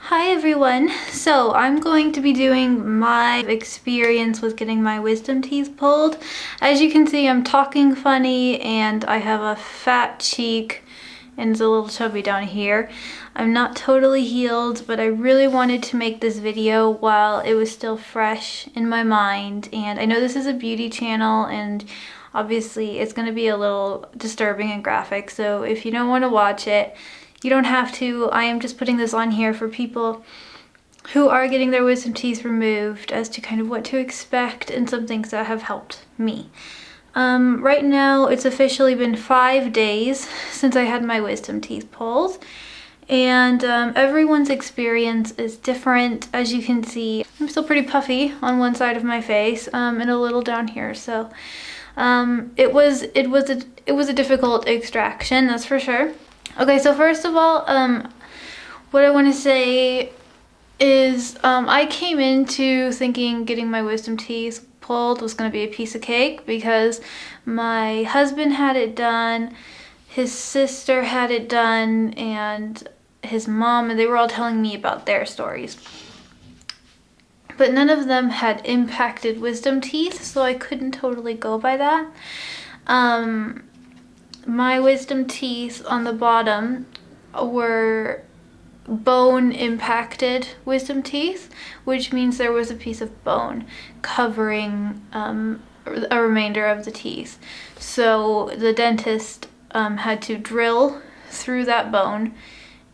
Hi everyone. So I'm going to be doing my experience with getting my wisdom teeth pulled. As you can see, I'm talking funny and I have a fat cheek and it's a little chubby down here. I'm not totally healed, but I really wanted to make this video while it was still fresh in my mind. And I know this is a beauty channel and obviously it's going to be a little disturbing and graphic, so if you don't want to watch it, you don't have to. I am just putting this on here for people who are getting their wisdom teeth removed as to kind of what to expect and some things that have helped me. Right now, it's officially been 5 days since I had my wisdom teeth pulled, and everyone's experience is different. As you can see, I'm still pretty puffy on one side of my face and a little down here, so it was a difficult extraction, that's for sure. Okay, so first of all, what I want to say is I came into thinking getting my wisdom teeth pulled was going to be a piece of cake because my husband had it done, his sister had it done, and his mom, and they were all telling me about their stories. But none of them had impacted wisdom teeth, so I couldn't totally go by that. My wisdom teeth on the bottom were bone impacted wisdom teeth, which means there was a piece of bone covering a remainder of the teeth. So the dentist had to drill through that bone,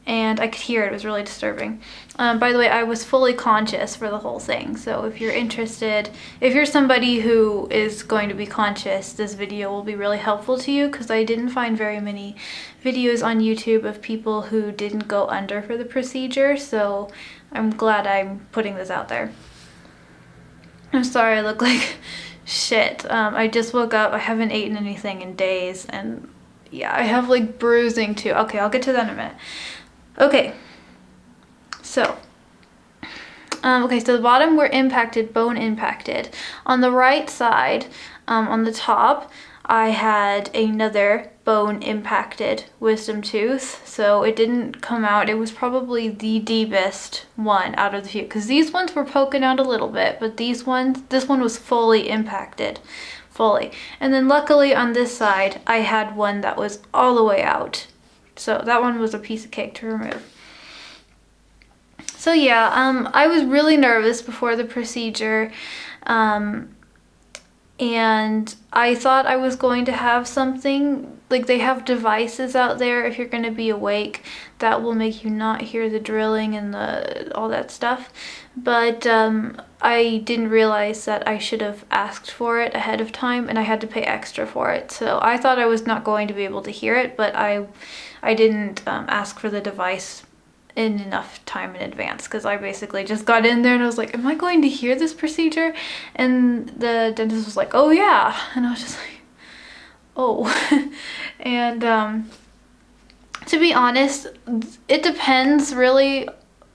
and I could hear it. It was really disturbing. By the way, I was fully conscious for the whole thing, so if you're interested, if you're somebody who is going to be conscious, this video will be really helpful to you because I didn't find very many videos on YouTube of people who didn't go under for the procedure, so I'm glad I'm putting this out there. I'm sorry I look like shit. I just woke up. I haven't eaten anything in days, and yeah, I have like bruising too. Okay, I'll get to that in a minute. Okay, so the bottom were impacted, bone impacted. On the right side, on the top, I had another bone impacted wisdom tooth, so it didn't come out. It was probably the deepest one out of the few, because these ones were poking out a little bit, but this one was fully impacted, fully. And then luckily on this side, I had one that was all the way out. So that one was a piece of cake to remove. So yeah, I was really nervous before the procedure, and I thought I was going to have something, like they have devices out there if you're going to be awake that will make you not hear the drilling and all that stuff, but I didn't realize that I should have asked for it ahead of time and I had to pay extra for it. So I thought I was not going to be able to hear it, but I didn't ask for the device in enough time in advance because I basically just got in there and I was like, am I going to hear this procedure? And the dentist was like, oh yeah. And I was just like, oh. And to be honest, it depends really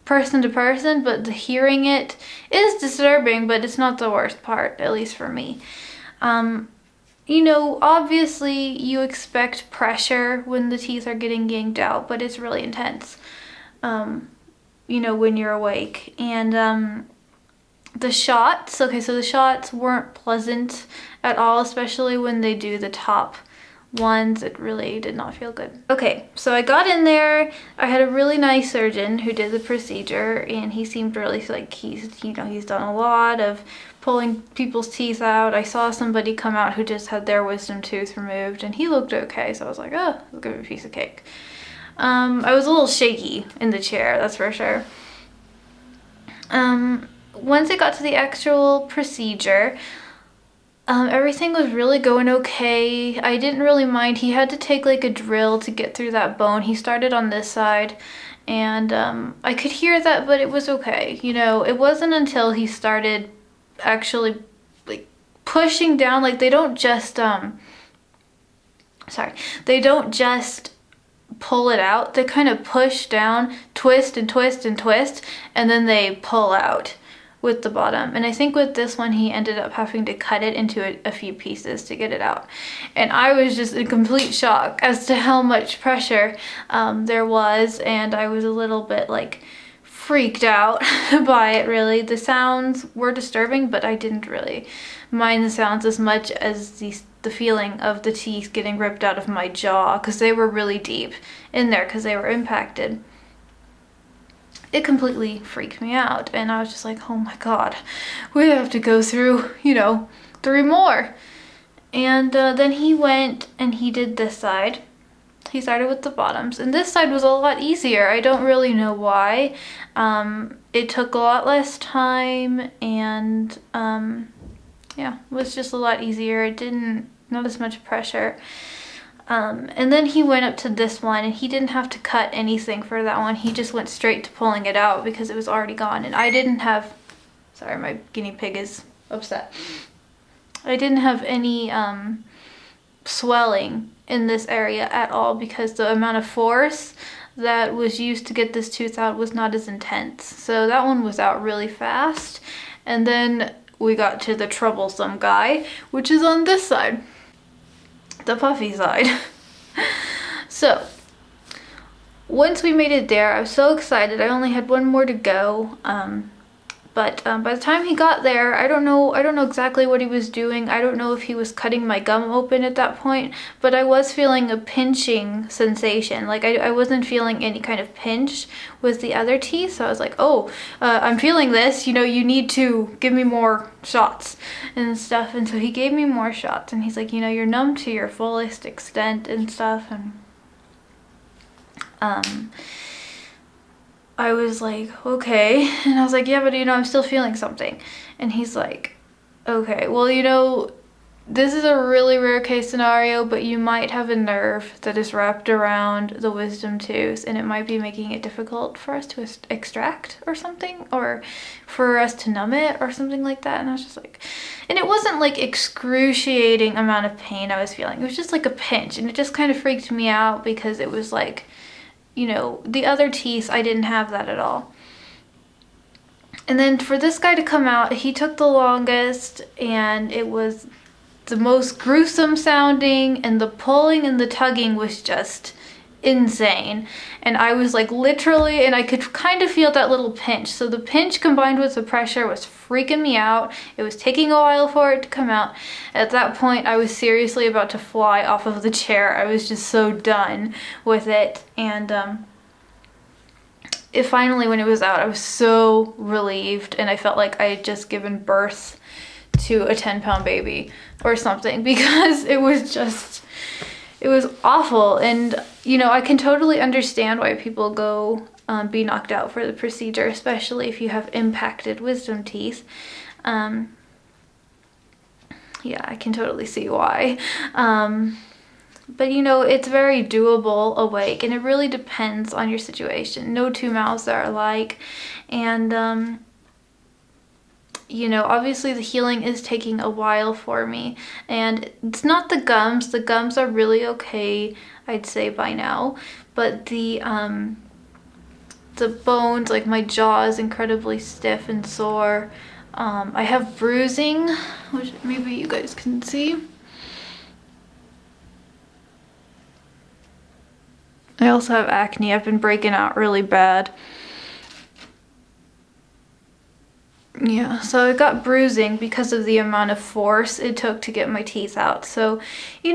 person to person, but hearing it is disturbing, but it's not the worst part, at least for me. You know, obviously you expect pressure when the teeth are getting yanked out, but it's really intense, you know, when you're awake. And the shots, okay, so the shots weren't pleasant at all, especially when they do the top ones. It really did not feel good. Okay, so I got in there. I had a really nice surgeon who did the procedure, and he seemed really like he's done a lot of pulling people's teeth out. I saw somebody come out who just had their wisdom tooth removed, and he looked okay, so I was like, oh, look at a piece of cake. I was a little shaky in the chair, that's for sure. Once it got to the actual procedure, everything was really going okay. I didn't really mind. He had to take like a drill to get through that bone. He started on this side, and I could hear that, but it was okay. You know, it wasn't until he started actually like pushing down, like they don't just pull it out. They kind of push down, twist and twist and twist, and then they pull out with the bottom. And I think with this one, he ended up having to cut it into a few pieces to get it out. And I was just in complete shock as to how much pressure there was, and I was a little bit like freaked out by it, really. The sounds were disturbing, but I didn't really mind the sounds as much as the feeling of the teeth getting ripped out of my jaw, because they were really deep in there because they were impacted. It completely freaked me out, and I was just like, oh my god, we have to go through, 3 more. And then he went and he did this side. He started with the bottoms, and this side was a lot easier. I don't really know why. It took a lot less time, and yeah, it was just a lot easier. Not as much pressure. And then he went up to this one, and he didn't have to cut anything for that one. He just went straight to pulling it out because it was already gone. And I didn't have, sorry, my guinea pig is upset. I didn't have any swelling in this area at all because the amount of force that was used to get this tooth out was not as intense. So that one was out really fast. And then we got to the troublesome guy, which is on this side. The puffy side. So once we made it there, I was so excited. I only had one more to go. But by the time he got there, I don't know exactly what he was doing. I don't know if he was cutting my gum open at that point, but I was feeling a pinching sensation. Like I wasn't feeling any kind of pinch with the other teeth. So I was like, oh, I'm feeling this, you need to give me more shots and stuff. And so he gave me more shots, and he's like, you're numb to your fullest extent and stuff. And I was like, okay. And I was like, yeah, but I'm still feeling something. And he's like, okay, well, this is a really rare case scenario, but you might have a nerve that is wrapped around the wisdom tooth, and it might be making it difficult for us to extract or something, or for us to numb it or something like that. And I was just like, and it wasn't like excruciating amount of pain I was feeling. It was just like a pinch, and it just kind of freaked me out because it was like, the other teeth, I didn't have that at all. And then for this guy to come out, he took the longest, and it was the most gruesome sounding, and the pulling and the tugging was just insane. And I was like literally, and I could kind of feel that little pinch. So the pinch combined with the pressure was freaking me out. It was taking a while for it to come out. At that point, I was seriously about to fly off of the chair. I was just so done with it. And it finally, when it was out, I was so relieved, and I felt like I had just given birth to a 10-pound baby or something, because it was awful. And I can totally understand why people go be knocked out for the procedure, especially if you have impacted wisdom teeth. Yeah, I can totally see why. But it's very doable awake, and it really depends on your situation. No two mouths are alike. And obviously the healing is taking a while for me, and it's not the gums. The gums are really okay, I'd say, by now, but the bones, like my jaw is incredibly stiff and sore. I have bruising, which maybe you guys can see. I also have acne. I've been breaking out really bad. Yeah, so I got bruising because of the amount of force it took to get my teeth out. So, it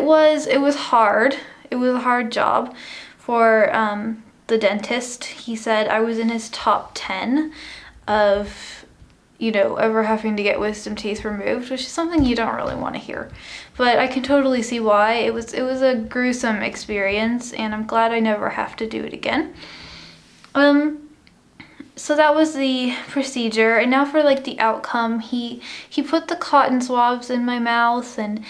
was hard. It was a hard job for the dentist. He said I was in his top 10 of, ever having to get wisdom teeth removed, which is something you don't really want to hear. But I can totally see why. It was a gruesome experience, and I'm glad I never have to do it again. So that was the procedure, and now for like the outcome. He put the cotton swabs in my mouth, and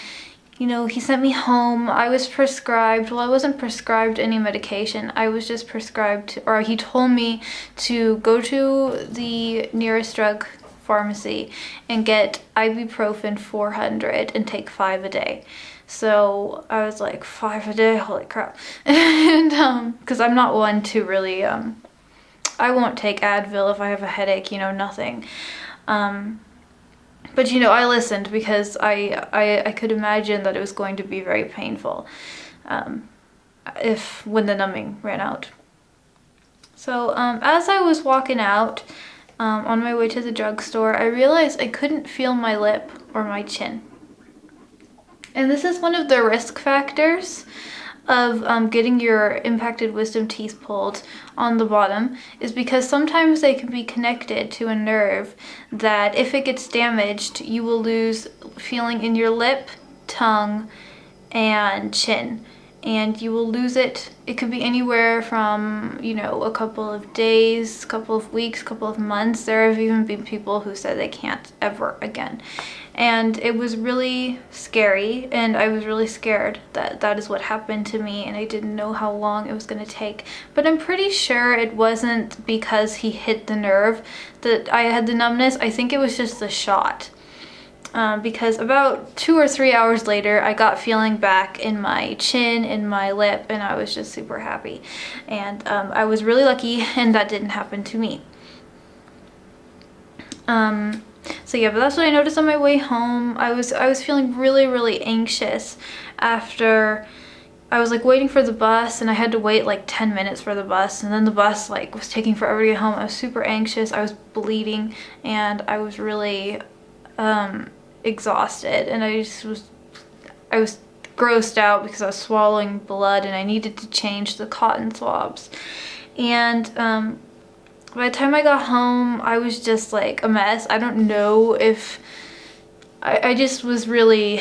he sent me home. I was prescribed, well, I wasn't prescribed any medication. I was just prescribed, or he told me to go to the nearest drug pharmacy and get ibuprofen 400 and take 5 a day. So I was like, 5 a day, holy crap. And because I'm not one to really I won't take Advil if I have a headache, nothing. But I listened because I could imagine that it was going to be very painful when the numbing ran out. So as I was walking out on my way to the drugstore, I realized I couldn't feel my lip or my chin. And this is one of the risk factors of getting your impacted wisdom teeth pulled on the bottom, is because sometimes they can be connected to a nerve that if it gets damaged, you will lose feeling in your lip, tongue, and chin. And you will lose it. It could be anywhere from, you know, a couple of days, couple of weeks, couple of months. There have even been people who said they can't ever again. And it was really scary, and I was really scared that that is what happened to me, and I didn't know how long it was going to take. But I'm pretty sure it wasn't because he hit the nerve that I had the numbness. I think it was just the shot. Because about 2 or 3 hours later, I got feeling back in my chin, in my lip, and I was just super happy. And I was really lucky, and that didn't happen to me. So yeah, but that's what I noticed on my way home. I was feeling really anxious after I was like waiting for the bus, and I had to wait like 10 minutes for the bus, and then the bus like was taking forever to get home. I was super anxious. I was bleeding, and I was really exhausted, and I was grossed out because I was swallowing blood, and I needed to change the cotton swabs. And by the time I got home, I was just like a mess. I don't know if I just was really,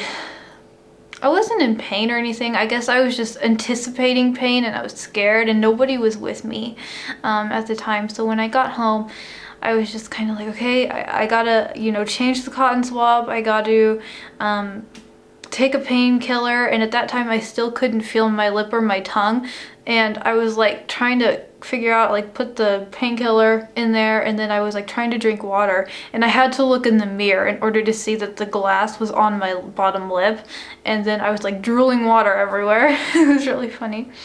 I wasn't in pain or anything. I guess I was just anticipating pain, and I was scared, and nobody was with me at the time. So when I got home, I was just kind of like, okay, I gotta, you know, change the cotton swab. I gotta take a painkiller. And at that time, I still couldn't feel my lip or my tongue. And I was like trying to figure out, like, put the painkiller in there, and then I was like trying to drink water, and I had to look in the mirror in order to see that the glass was on my bottom lip, and then I was like drooling water everywhere. It was really funny.